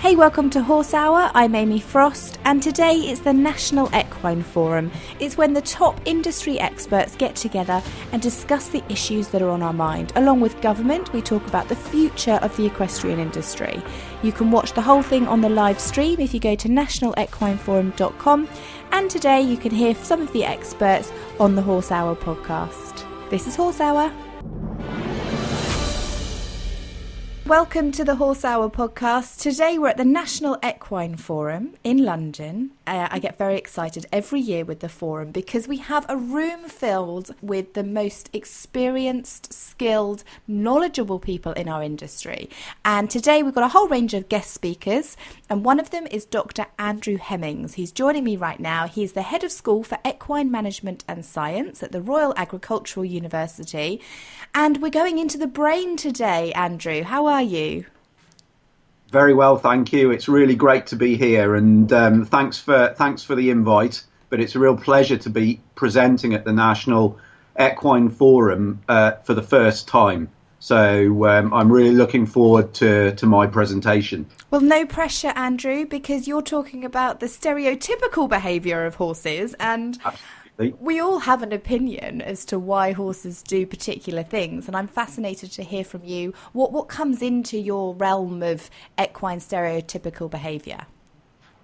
Hey, welcome to Horse Hour. I'm Amy Frost, and today is the National Equine Forum. It's when the top industry experts get together and discuss the issues that are on our mind. Along with government, we talk about the future of the equestrian industry. You can watch the whole thing on the live stream if you go to nationalequineforum.com, and today you can hear some of the experts on the Horse Hour podcast. This is Horse Hour. Welcome to the Horse Hour podcast. Today we're at the National Equine Forum in London. I get very excited every year with the forum because we have a room filled with the most experienced, skilled, knowledgeable people in our industry. And today we've got a whole range of guest speakers, and one of them is Dr. Andrew Hemmings. He's joining me right now. He's the head of school for equine management and science at the Royal Agricultural University. And we're going into the brain today, Andrew. How are you? Very well, thank you. It's really great to be here, and thanks for the invite. But it's a real pleasure to be presenting at the National Equine Forum for the first time. So I'm really looking forward to my presentation. Well, no pressure, Andrew, because you're talking about the stereotypical behaviour of horses, and we all have an opinion as to why horses do particular things, and I'm fascinated to hear from you what comes into your realm of equine stereotypical behaviour.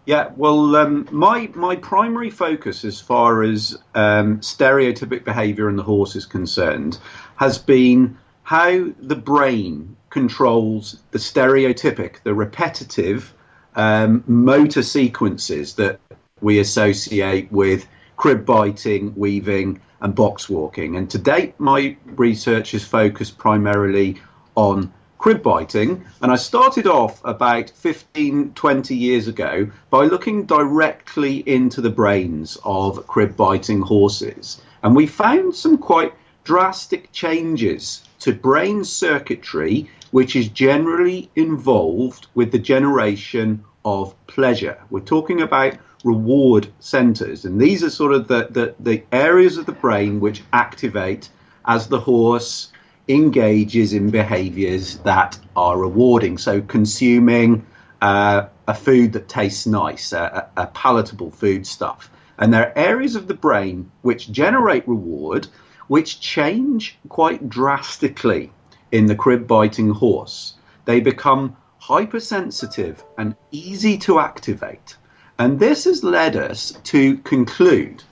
Yeah, well, my primary focus as far as stereotypic behaviour in the horse is concerned has been how the brain controls the stereotypic, the repetitive motor sequences that we associate with crib biting, weaving and box walking. And to date, my research is focused primarily on crib biting. And I started off about 15, 20 years ago by looking directly into the brains of crib biting horses. And we found some quite drastic changes to brain circuitry, which is generally involved with the generation of pleasure. We're talking about reward centers, and these are sort of the areas of the brain which activate as the horse engages in behaviors that are rewarding. So consuming a food that tastes nice, a palatable foodstuff. And there are areas of the brain which generate reward which change quite drastically in the crib biting horse. They become hypersensitive and easy to activate. And this has led us to conclude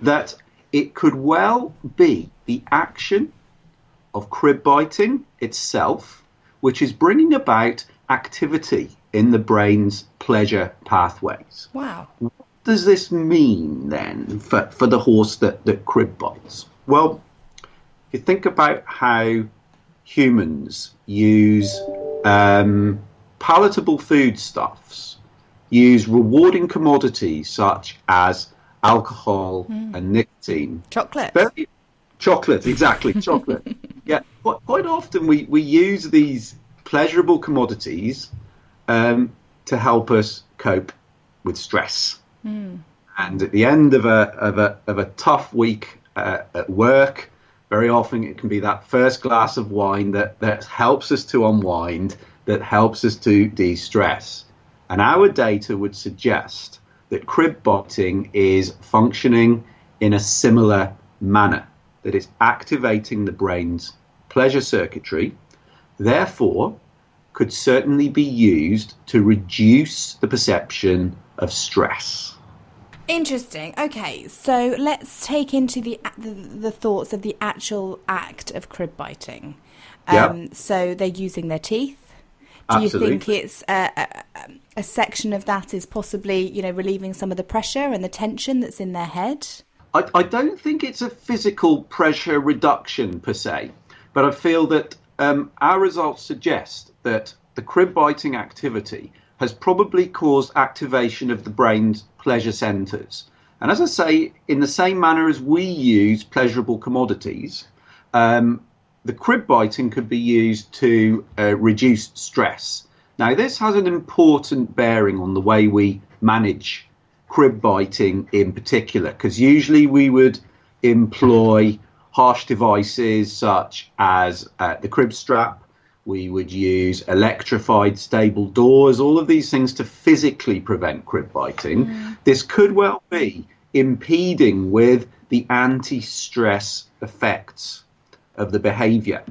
that it could well be the action of crib biting itself, which is bringing about activity in the brain's pleasure pathways. Wow. What does this mean then for the horse that crib bites? Well, if you think about how humans use palatable foodstuffs, use rewarding commodities such as alcohol and nicotine. Chocolate. Chocolate, exactly, chocolate. Yeah, quite often we use these pleasurable commodities to help us cope with stress. And at the end of a tough week at work, very often it can be that first glass of wine that helps us to unwind, that helps us to de-stress. And our data would suggest that crib biting is functioning in a similar manner, that it's activating the brain's pleasure circuitry, therefore could certainly be used to reduce the perception of stress. Interesting. Okay, so let's take into the thoughts of the actual act of crib biting. So they're using their teeth. Do Absolutely. you think it's a section of that is possibly, relieving some of the pressure and the tension that's in their head? I don't think it's a physical pressure reduction per se, but I feel that our results suggest that the crib biting activity has probably caused activation of the brain's pleasure centers. And as I say, in the same manner as we use pleasurable commodities, the crib biting could be used to reduce stress. Now, this has an important bearing on the way we manage crib biting in particular, because usually we would employ harsh devices such as the crib strap, We would use electrified stable doors, all of these things to physically prevent crib biting. This could well be impeding with the anti-stress effects of the behaviour.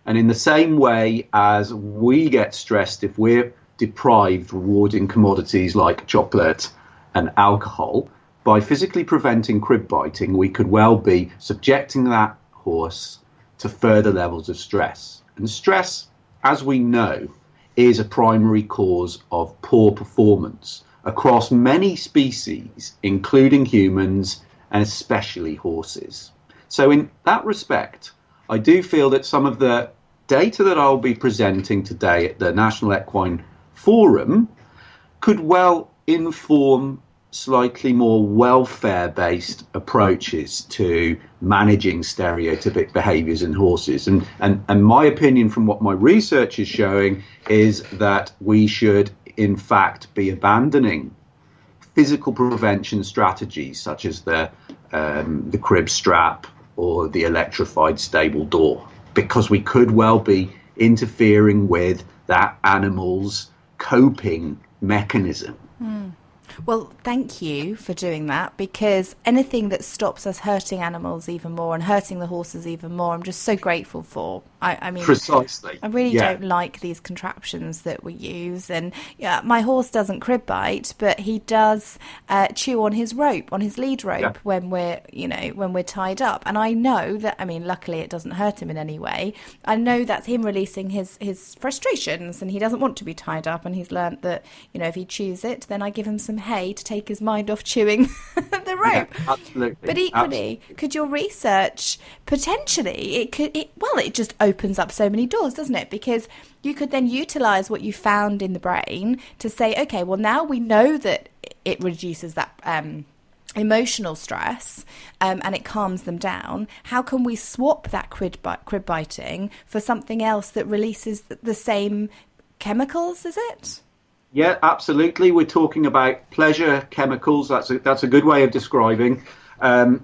And in the same way as we get stressed if we're deprived rewarding commodities like chocolate and alcohol, by physically preventing crib biting, we could well be subjecting that horse to further levels of stress. And stress, as we know, is a primary cause of poor performance across many species, including humans and especially horses. So in that respect, I do feel that some of the data that I'll be presenting today at the National Equine Forum could well inform slightly more welfare-based approaches to managing stereotypic behaviours in horses. And my opinion from what my research is showing is that we should, in fact, be abandoning physical prevention strategies such as the crib strap or the electrified stable door, because we could well be interfering with that animal's coping mechanism. Well, thank you for doing that, because anything that stops us hurting animals even more and hurting the horses even more, I'm just so grateful for. I mean, precisely. I really don't like these contraptions that we use. And my horse doesn't crib bite, but he does chew on his rope, on his lead rope when we're tied up. And I know that, I mean, luckily it doesn't hurt him in any way. I know that's him releasing his frustrations, and he doesn't want to be tied up. And he's learnt that, if he chews it, then I give him some hay to take his mind off chewing the rope. Yeah, absolutely. But equally, could your research potentially, it just opens up so many doors, doesn't it? Because you could then utilize what you found in the brain to say, okay, well, now we know that it reduces that emotional stress and it calms them down. How can we swap that crib biting for something else that releases the same chemicals, is it? Yeah, absolutely. We're talking about pleasure chemicals. That's a good way of describing.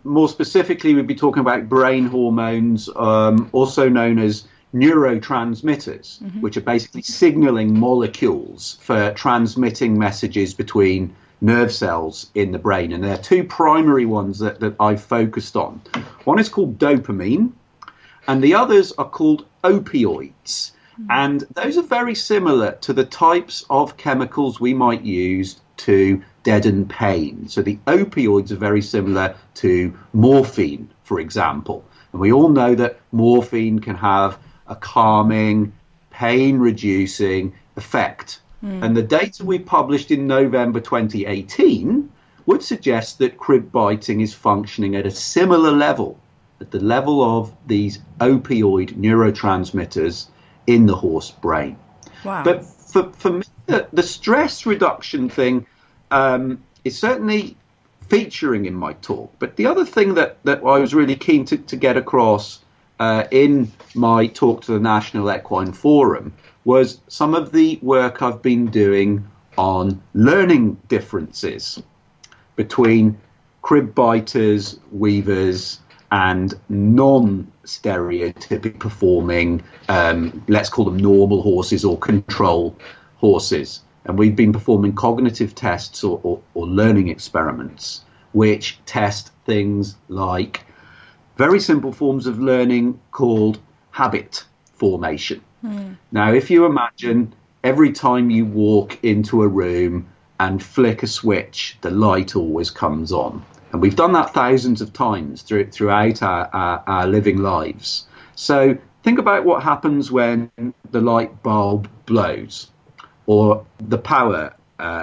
More specifically, we'd be talking about brain hormones, also known as neurotransmitters, which are basically signaling molecules for transmitting messages between nerve cells in the brain. And there are two primary ones that I've focused on. One is called dopamine, and the others are called opioids. And those are very similar to the types of chemicals we might use to deaden pain. So the opioids are very similar to morphine, for example. And we all know that morphine can have a calming, pain-reducing effect. And the data we published in November 2018 would suggest that crib biting is functioning at a similar level, at the level of these opioid neurotransmitters in the horse brain. Wow. But for me, the stress reduction thing is certainly featuring in my talk. But the other thing that I was really keen to get across in my talk to the National Equine Forum was some of the work I've been doing on learning differences between crib biters, weavers, and non-stereotypic performing, let's call them normal horses or control horses. And we've been performing cognitive tests or learning experiments, which test things like very simple forms of learning called habit formation. Now, if you imagine every time you walk into a room and flick a switch, the light always comes on. And we've done that thousands of times throughout our living lives. So think about what happens when the light bulb blows or the power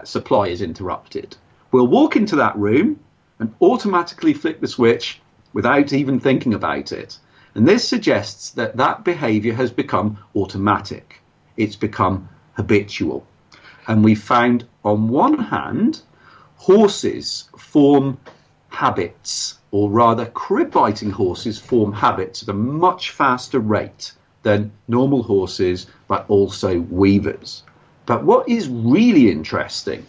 supply is interrupted. We'll walk into that room and automatically flick the switch without even thinking about it. And this suggests that that behavior has become automatic. It's become habitual. And we found, on one hand, horses form habits, or rather crib biting horses form habits at a much faster rate than normal horses, but also weavers. But what is really interesting,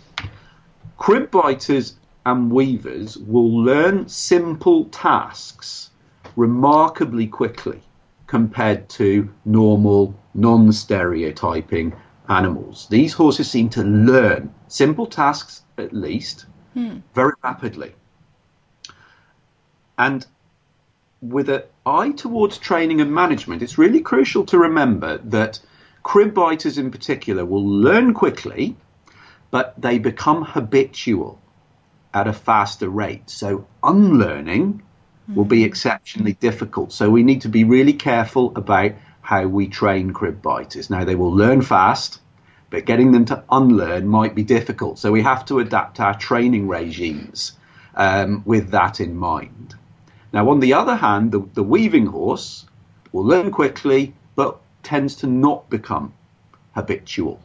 crib biters and weavers will learn simple tasks remarkably quickly. compared to normal, non-stereotyping animals. These horses seem to learn simple tasks, at least, very rapidly. And with an eye towards training and management, it's really crucial to remember that crib biters in particular will learn quickly, but they become habitual at a faster rate. So unlearning will be exceptionally difficult. So we need to be really careful about how we train crib biters. Now, they will learn fast, but getting them to unlearn might be difficult. So we have to adapt our training regimes with that in mind. Now, on the other hand, the weaving horse will learn quickly, but tends to not become habitual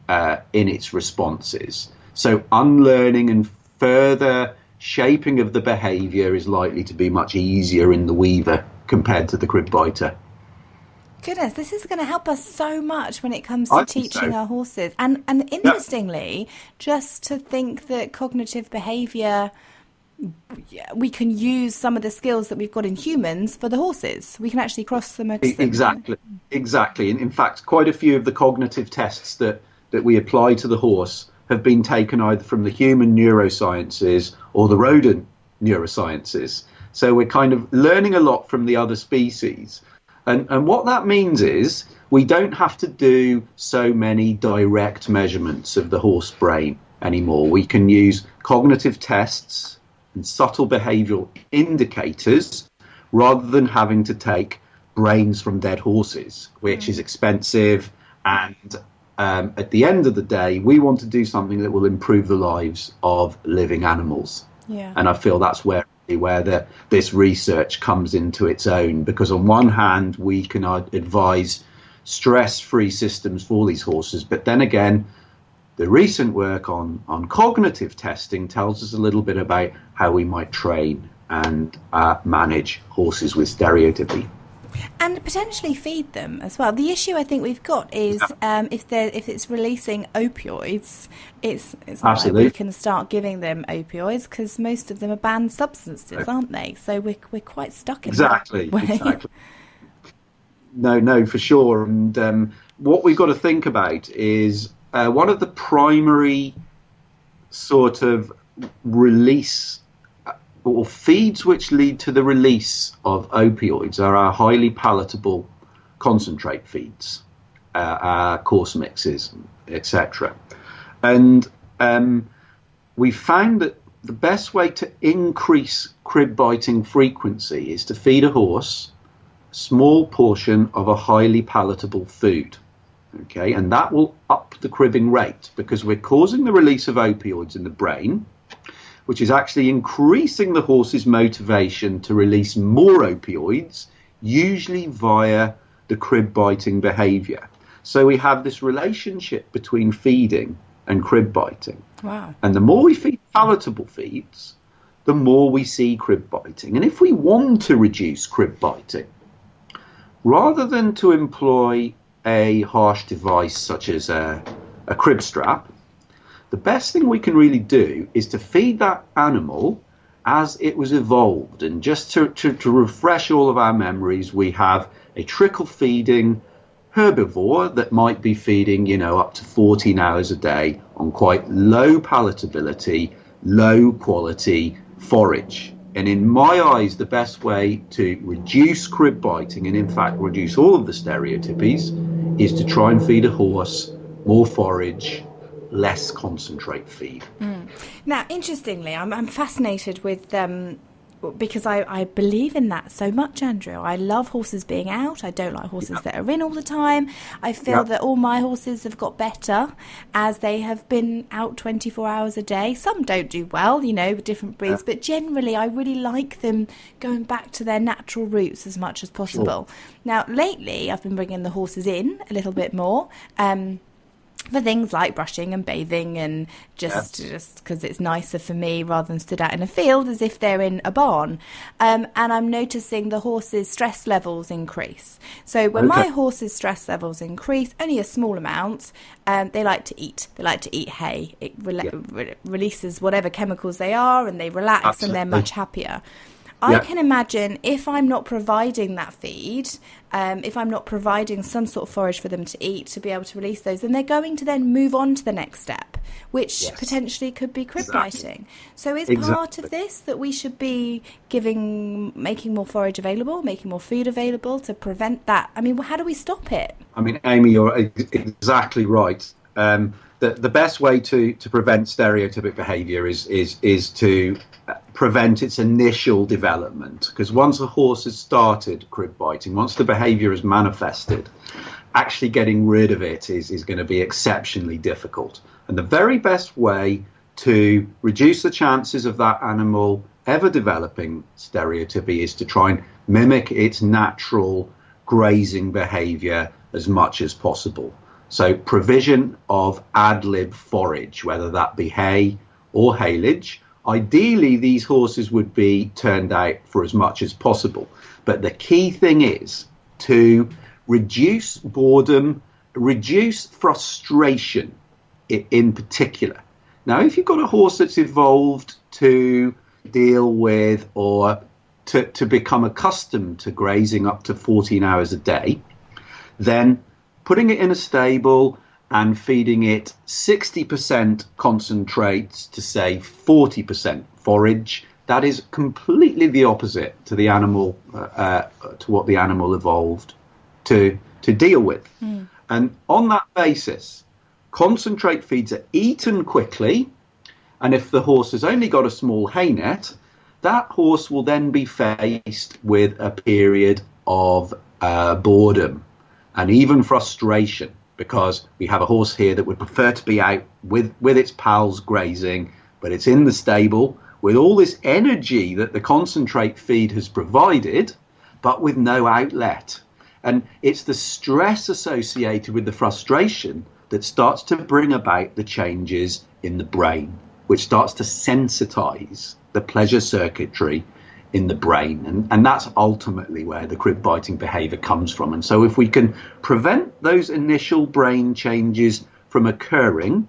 in its responses. So unlearning and further shaping of the behaviour is likely to be much easier in the weaver compared to the crib biter. Goodness, this is going to help us so much when it comes to teaching our horses. And interestingly, just to think that cognitive behaviour, we can use some of the skills that we've got in humans for the horses. We can actually cross them. Exactly. And in fact, quite a few of the cognitive tests that we apply to the horse have been taken either from the human neurosciences or the rodent neurosciences. So we're kind of learning a lot from the other species. And what that means is we don't have to do so many direct measurements of the horse brain anymore. We can use cognitive tests and subtle behavioural indicators rather than having to take brains from dead horses, which is expensive. And at the end of the day, we want to do something that will improve the lives of living animals. Yeah. And I feel that's where this research comes into its own, because on one hand, we can advise stress-free systems for these horses, but then again, the recent work on cognitive testing tells us a little bit about how we might train and manage horses with stereotypy. And potentially feed them as well. The issue I think we've got is if it's releasing opioids, it's not like we can start giving them opioids because most of them are banned substances, aren't they? So we're quite stuck in that way. Exactly. No, for sure. And what we've got to think about is one of the primary sort of release or feeds which lead to the release of opioids are our highly palatable concentrate feeds, our coarse mixes, etc. And we found that the best way to increase crib biting frequency is to feed a horse a small portion of a highly palatable food. Okay, and that will up the cribbing rate because we're causing the release of opioids in the brain, which is actually increasing the horse's motivation to release more opioids, usually via the crib biting behaviour. So we have this relationship between feeding and crib biting. Wow. And the more we feed palatable feeds, the more we see crib biting. And if we want to reduce crib biting, rather than to employ a harsh device such as a crib strap, the best thing we can really do is to feed that animal as it was evolved. And just to refresh all of our memories, we have a trickle feeding herbivore that might be feeding, up to 14 hours a day on quite low palatability, low quality forage. And in my eyes, the best way to reduce crib biting, and in fact reduce all of the stereotypies, is to try and feed a horse more forage, less concentrate feed. Now, interestingly, I'm fascinated with because I believe in that so much, Andrew. I love horses being out. I don't like horses that are in all the time. I feel that all my horses have got better as they have been out 24 hours a day. Some don't do well, with different breeds, but generally I really like them going back to their natural roots as much as possible. Sure. Now, lately I've been bringing the horses in a little bit more. For things like brushing and bathing and just because it's nicer for me rather than stood out in a field as if they're in a barn. And I'm noticing the horses' stress levels increase. So when my horses' stress levels increase, only a small amount, they like to eat. They like to eat hay. It releases whatever chemicals they are and they relax. Absolutely. And they're much happier. I can imagine if I'm not providing that feed, if I'm not providing some sort of forage for them to eat to be able to release those, then they're going to then move on to the next step, which potentially could be crib biting. So is part of this that we should be making more forage available, making more food available to prevent that? I mean, how do we stop it? I mean, Amy, you're exactly right. The best way to prevent stereotypic behaviour is to prevent its initial development, because once a horse has started crib biting, once the behaviour is manifested, actually getting rid of it is going to be exceptionally difficult. And the very best way to reduce the chances of that animal ever developing stereotypy is to try and mimic its natural grazing behaviour as much as possible. So provision of ad lib forage, whether that be hay or haylage. Ideally, these horses would be turned out for as much as possible. But the key thing is to reduce boredom, reduce frustration in particular. Now, if you've got a horse that's evolved to deal with or to become accustomed to grazing up to 14 hours a day, then putting it in a stable and feeding it 60% concentrates to say 40% forage, that is completely the opposite to the animal, to what the animal evolved to deal with. And on that basis, concentrate feeds are eaten quickly, and if the horse has only got a small hay net, that horse will then be faced with a period of boredom and even frustration, because we have a horse here that would prefer to be out with its pals grazing, but it's in the stable with all this energy that the concentrate feed has provided, but with no outlet. And it's the stress associated with the frustration that starts to bring about the changes in the brain, which starts to sensitize the pleasure circuitry in the brain. And that's ultimately where the crib biting behavior comes from. And so if we can prevent those initial brain changes from occurring,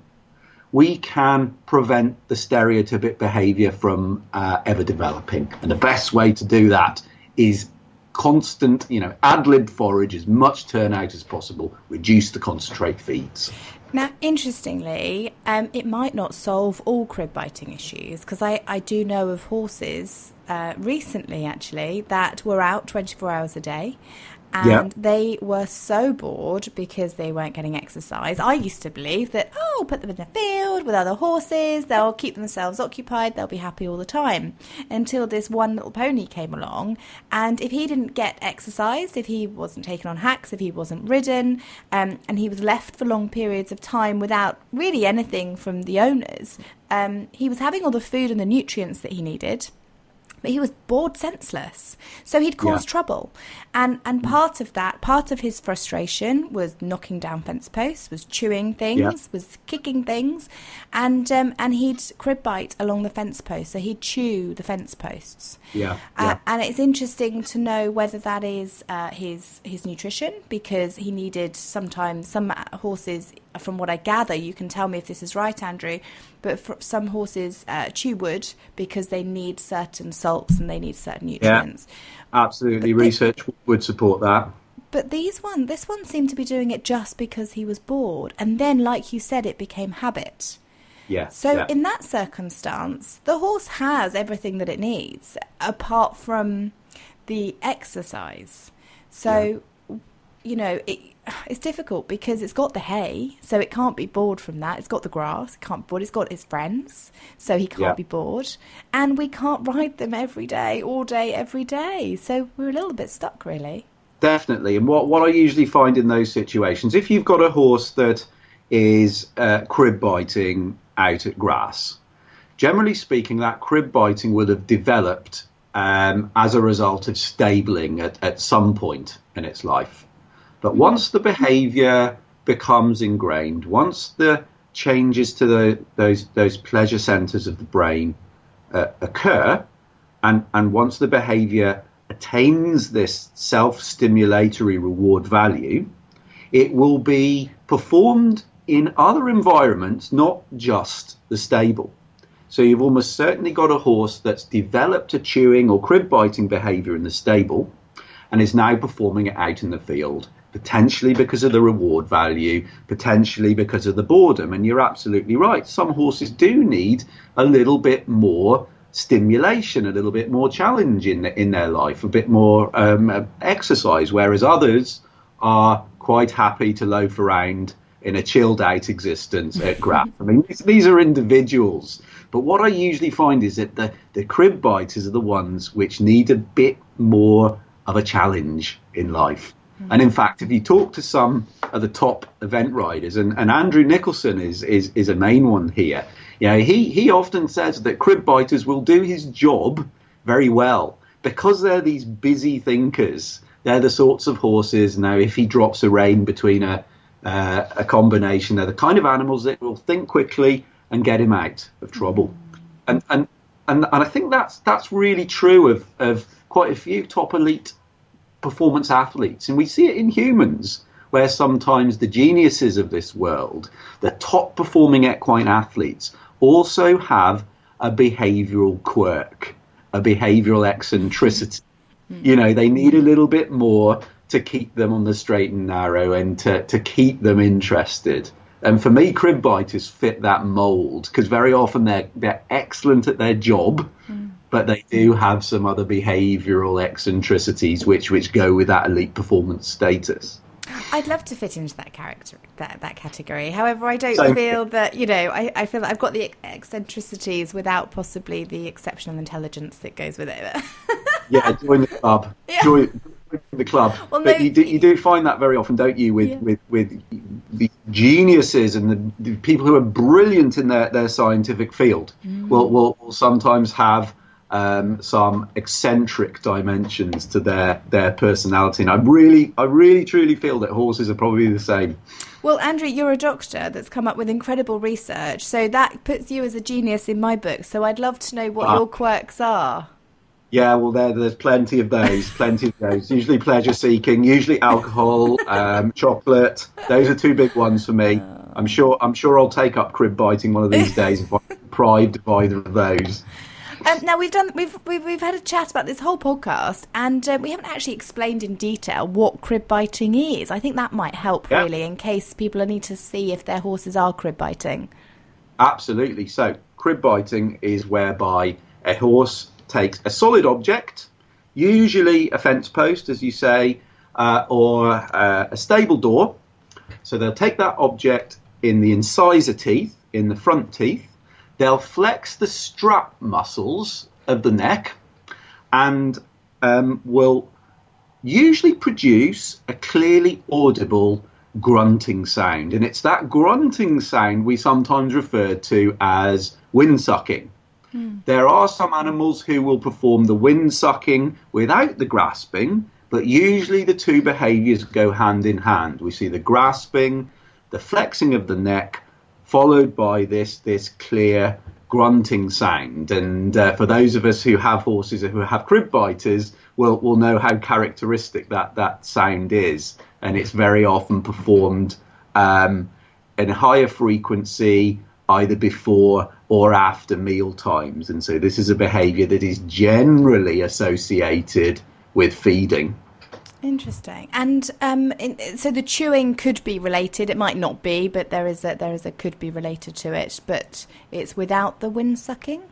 we can prevent the stereotypic behavior from ever developing. And the best way to do that is constant, ad lib forage, as much turnout as possible, reduce the concentrate feeds. Now, interestingly, it might not solve all crib biting issues, because I do know of horses recently, actually, that were out 24 hours a day, and they were so bored because they weren't getting exercise. I used to believe that, put them in the field with other horses, they'll keep themselves occupied, they'll be happy all the time, until this one little pony came along, and if he didn't get exercised, if he wasn't taken on hacks, if he wasn't ridden, and he was left for long periods of time without really anything from the owners, he was having all the food and the nutrients that he needed, but he was bored senseless. So he'd caused trouble. And part of his frustration was knocking down fence posts, was chewing things, was kicking things, and he'd crib bite along the fence posts. So he'd chew the fence posts. And it's interesting to know whether that is his nutrition, because he needed sometimes, some horses, from what I gather, you can tell me if this is right, Andrew, but some horses chew wood because they need certain salts and they need certain nutrients. Absolutely. Research would support that. But this one seemed to be doing it just because he was bored. And then, like you said, it became habit. In that circumstance, the horse has everything that it needs, apart from the exercise. So, it's difficult because it's got the hay, so it can't be bored from that. It's got the grass, it can't be bored. It's got his friends, so he can't be bored. And we can't ride them every day, all day, every day. So we're a little bit stuck, really. Definitely. And what I usually find in those situations, if you've got a horse that is crib biting out at grass, generally speaking, that crib biting will have developed as a result of stabling at some point in its life. But once the behaviour becomes ingrained, once the changes to those pleasure centres of the brain occur, and once the behaviour attains this self-stimulatory reward value, it will be performed in other environments, not just the stable. So you've almost certainly got a horse that's developed a chewing or crib biting behaviour in the stable and is now performing it out in the field, potentially because of the reward value, potentially because of the boredom. And you're absolutely right. Some horses do need a little bit more stimulation, a little bit more challenge in their life, a bit more exercise, whereas others are quite happy to loaf around in a chilled out existence at grass. I mean, these are individuals. But what I usually find is that the crib biters are the ones which need a bit more of a challenge in life. And in fact, if you talk to some of the top event riders, and Andrew Nicholson is a main one here, you know, he often says that crib biters will do his job very well because they're these busy thinkers. They're the sorts of horses, now if he drops a rein between a combination, they're the kind of animals that will think quickly and get him out of trouble. And I think that's really true of quite a few top elite performance athletes, and we see it in humans, where sometimes the geniuses of this world, the top performing equine athletes, also have a behavioral quirk, a behavioral eccentricity. You know, they need a little bit more to keep them on the straight and narrow and to keep them interested. And for me, crib biters fit that mold because very often they're excellent at their job, but they do have some other behavioural eccentricities which go with that elite performance status. I'd love to fit into that category. However, I don't feel that, you know, I feel that I've got the eccentricities without possibly the exceptional intelligence that goes with it. Yeah, join the club. Yeah. Join the club. Well, but you do find that very often, don't you, with the geniuses and the people who are brilliant in their scientific field will sometimes have some eccentric dimensions to their personality. And I really truly feel that horses are probably the same. Well, Andrew, you're a doctor that's come up with incredible research, so that puts you as a genius in my book. So I'd love to know what your quirks are. Yeah, well, there's plenty of those. Usually pleasure-seeking, usually alcohol, chocolate. Those are two big ones for me. I'm sure I'll take up crib biting one of these days if I'm deprived of either of those. Now we've had a chat about this whole podcast, and we haven't actually explained in detail what crib biting is. I think that might help really, in case people need to see if their horses are crib biting. Absolutely. So crib biting is whereby a horse takes a solid object, usually a fence post, as you say, or a stable door. So they'll take that object in the incisor teeth, in the front teeth. They'll flex the strap muscles of the neck and will usually produce a clearly audible grunting sound. And it's that grunting sound we sometimes refer to as wind sucking. There are some animals who will perform the wind sucking without the grasping, but usually the two behaviours go hand in hand. We see the grasping, the flexing of the neck, followed by this clear grunting sound. And for those of us who have horses who have crib biters, will know how characteristic that sound is. And it's very often performed in a higher frequency, either before or after meal times. And so this is a behaviour that is generally associated with feeding. Interesting. And so the chewing could be related. It might not be, but there is a could be related to it. But it's without the wind sucking.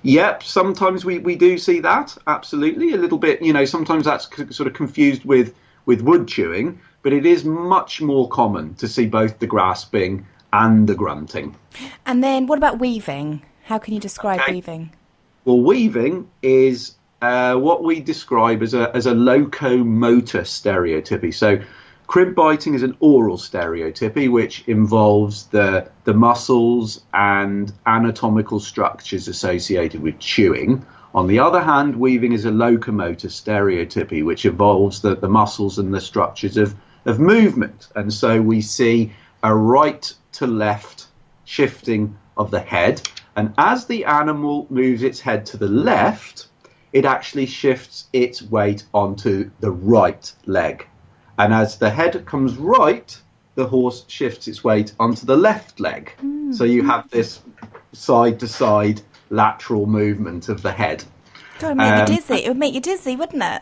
Yep. Sometimes we do see that. Absolutely. A little bit. You know, sometimes that's sort of confused with wood chewing, but it is much more common to see both the grasping and the grunting. And then what about weaving? How can you describe weaving? Well, weaving is what we describe as a locomotor stereotypy. So crib biting is an oral stereotypy, which involves the muscles and anatomical structures associated with chewing. On the other hand, weaving is a locomotor stereotypy, which involves the muscles and the structures of movement. And so we see a right to left shifting of the head. And as the animal moves its head to the left, it actually shifts its weight onto the right leg. And as the head comes right, the horse shifts its weight onto the left leg. So you have this side-to-side lateral movement of the head. God, it'd make you dizzy. It would make you dizzy, wouldn't it?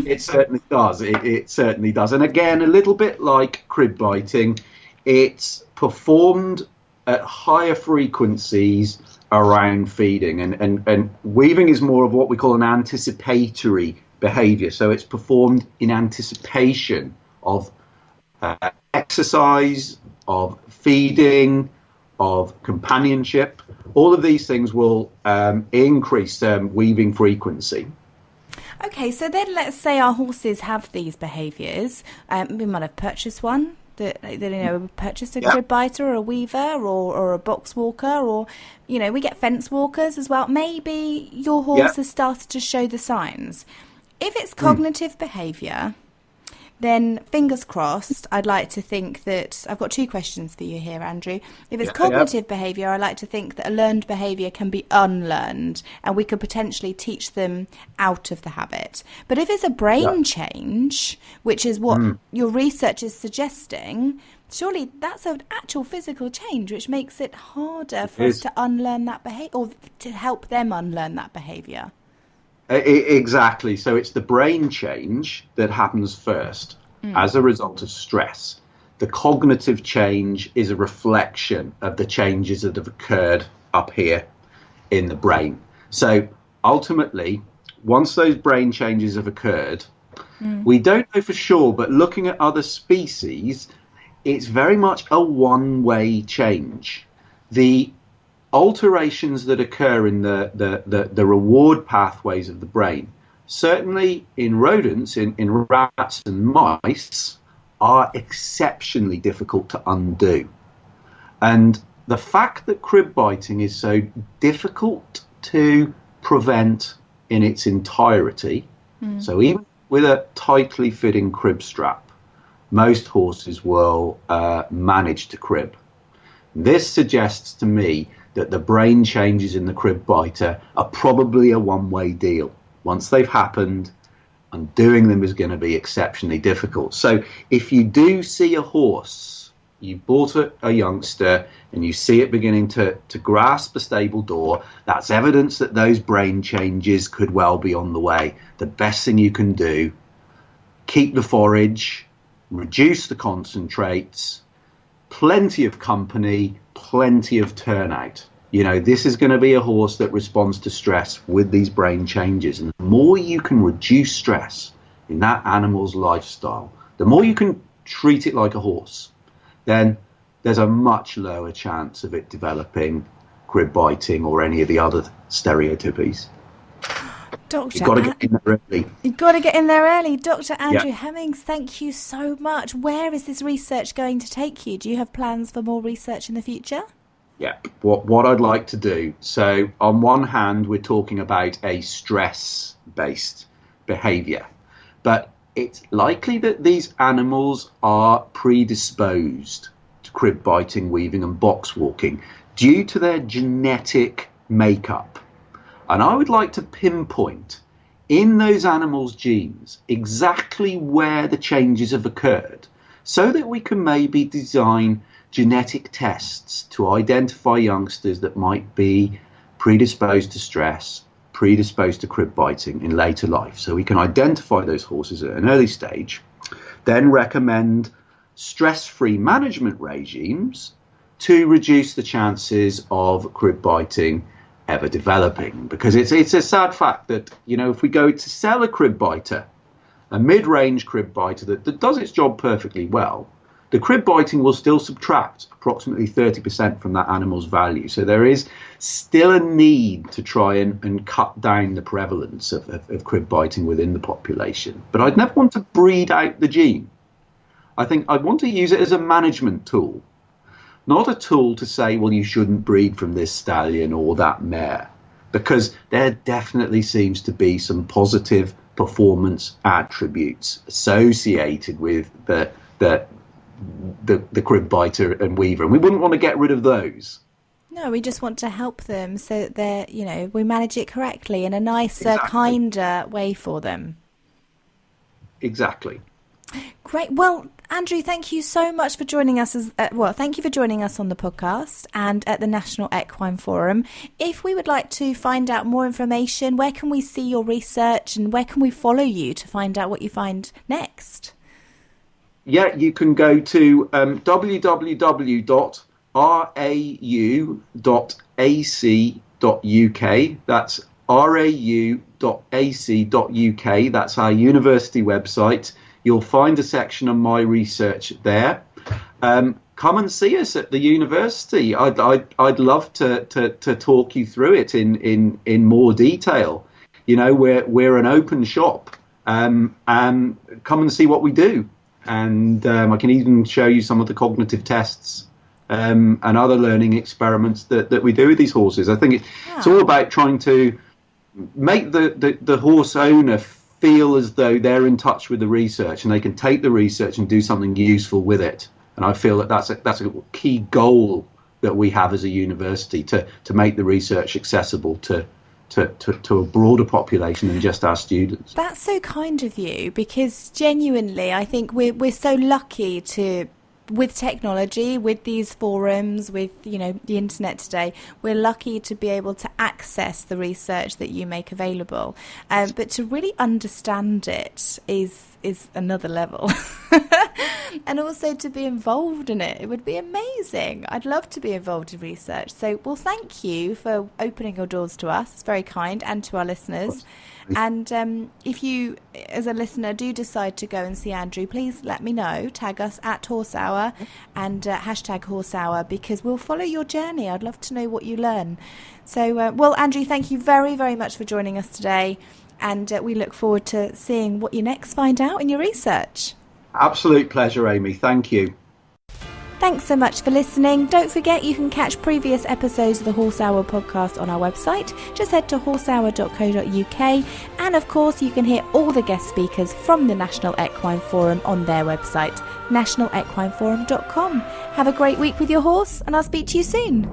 It certainly does. It certainly does. And again, a little bit like crib biting, it's performed at higher frequencies around feeding. And weaving is more of what we call an anticipatory behaviour. So it's performed in anticipation of exercise, of feeding, of companionship. All of these things will increase weaving frequency. Okay, so then let's say our horses have these behaviours. We might have purchased one. Purchased a crib biter or a weaver or a box walker, or we get fence walkers as well. Maybe your horse has started to show the signs. If it's cognitive behaviour, then fingers crossed, I'd like to think that I've got two questions for you here, Andrew. If it's cognitive behaviour, I like to think that a learned behaviour can be unlearned and we could potentially teach them out of the habit. But if it's a brain change, which is what your research is suggesting, surely that's an actual physical change, which makes it harder for us to unlearn that behaviour, or to help them unlearn that behaviour. Exactly. So it's the brain change that happens first as a result of stress. The cognitive change is a reflection of the changes that have occurred up here in the brain. So ultimately, once those brain changes have occurred, we don't know for sure, but looking at other species, it's very much a one-way change. The alterations that occur in the reward pathways of the brain, certainly in rodents, in rats and mice, are exceptionally difficult to undo. And the fact that crib biting is so difficult to prevent in its entirety, so even with a tightly fitting crib strap, most horses will manage to crib. This suggests to me that the brain changes in the crib biter are probably a one-way deal. Once they've happened, undoing them is going to be exceptionally difficult. So if you do see a horse, you bought a youngster, and you see it beginning to grasp a stable door, that's evidence that those brain changes could well be on the way. The best thing you can do, keep the forage, reduce the concentrates, plenty of company, plenty of turnout. This is going to be a horse that responds to stress with these brain changes. And the more you can reduce stress in that animal's lifestyle, the more you can treat it like a horse, then there's a much lower chance of it developing crib biting or any of the other stereotypies. Doctor, You've got to get in there early. You've got to get in there early. Dr. Andrew Hemmings, thank you so much. Where is this research going to take you? Do you have plans for more research in the future? Yeah, what I'd like to do. So on one hand, we're talking about a stress-based behaviour, but it's likely that these animals are predisposed to crib biting, weaving and box walking due to their genetic makeup. And I would like to pinpoint in those animals' genes exactly where the changes have occurred, so that we can maybe design genetic tests to identify youngsters that might be predisposed to stress, predisposed to crib biting in later life. So we can identify those horses at an early stage, then recommend stress-free management regimes to reduce the chances of crib biting ever developing. Because it's a sad fact that, if we go to sell a crib biter, a mid-range crib biter that does its job perfectly well, the crib biting will still subtract approximately 30% from that animal's value. So there is still a need to try and cut down the prevalence of crib biting within the population. But I'd never want to breed out the gene. I think I'd want to use it as a management tool, not a tool to say, well, you shouldn't breed from this stallion or that mare, because there definitely seems to be some positive performance attributes associated with the crib biter and weaver, and we wouldn't want to get rid of those. No, we just want to help them so that we manage it correctly in a nicer, kinder way for them. Exactly. Great. Well, Andrew, thank you so much for joining us thank you for joining us on the podcast and at the National Equine Forum. If we would like to find out more information, where can we see your research and where can we follow you to find out what you find next? Yeah, you can go to www.rau.ac.uk. That's rau.ac.uk. That's our university website. You'll find a section on my research there. Come and see us at the university. I'd love to talk you through it in more detail. You know, we're an open shop, and come and see what we do. And I can even show you some of the cognitive tests and other learning experiments that we do with these horses. I think it's all about trying to make the horse owner feel as though they're in touch with the research and they can take the research and do something useful with it. And I feel that that's a key goal that we have as a university, to make the research accessible to a broader population than just our students. That's so kind of you, because genuinely I think we're so lucky to, with technology, with these forums, with, you know, the internet today, we're lucky to be able to access the research that you make available. But to really understand it is another level. And also to be involved in it would be amazing. I'd love to be involved in research. So, well, thank you for opening your doors to us. It's very kind, and to our listeners. And if you, as a listener, do decide to go and see Andrew, please let me know. Tag us at Horse Hour and hashtag Horse Hour, because we'll follow your journey. I'd love to know what you learn. So, well, Andrew, thank you very, very much for joining us today. And we look forward to seeing what you next find out in your research. Absolute pleasure, Amy. Thank you. Thanks so much for listening. Don't forget you can catch previous episodes of the Horse Hour podcast on our website. Just head to horsehour.co.uk, and of course you can hear all the guest speakers from the National Equine Forum on their website, nationalequineforum.com. Have a great week with your horse, and I'll speak to you soon.